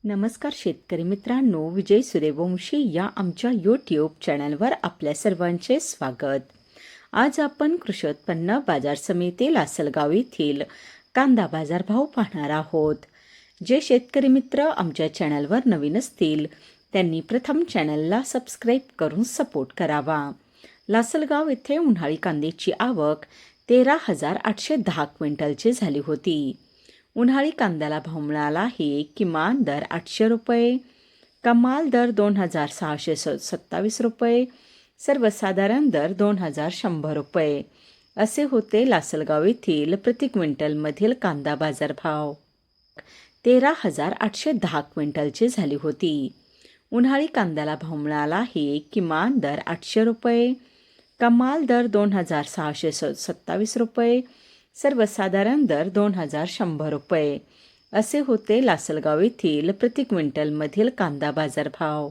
नमस्कार शेतकरी मित्रांनो, विजय सूर्यवंशी या आमच्या यूट्यूब चॅनलवर आपल्या सर्वांचे स्वागत. आज आपण कृषी उत्पन्न बाजार समिती लासलगाव येथील कांदा बाजारभाव पाहणार आहोत. जे शेतकरी मित्र आमच्या चॅनलवर नवीन असतील त्यांनी प्रथम चॅनलला सबस्क्राईब करून सपोर्ट करावा. लासलगाव येथे उन्हाळी कांद्याची आवक 13,810 क्विंटलची झाली होती. उन्हाळी कांद्याला भाव मिळाला आहे. किमान दर 800 रुपये, कमाल दर 2,627 रुपये, सर्वसाधारण दर 2,100 रुपये असे होते लासलगाव येथील प्रति क्विंटलमधील कांदा बाजारभाव. 13,810 क्विंटलची झाली होती. उन्हाळी कांद्याला भाव मिळाला आहे. किमान दर 800 रुपये, कमाल दर 2,627 रुपये, सर्वसाधारण दर 2,100 रुपये असे होते लासलगाव येथील प्रति क्विंटलमधील कांदा बाजारभाव.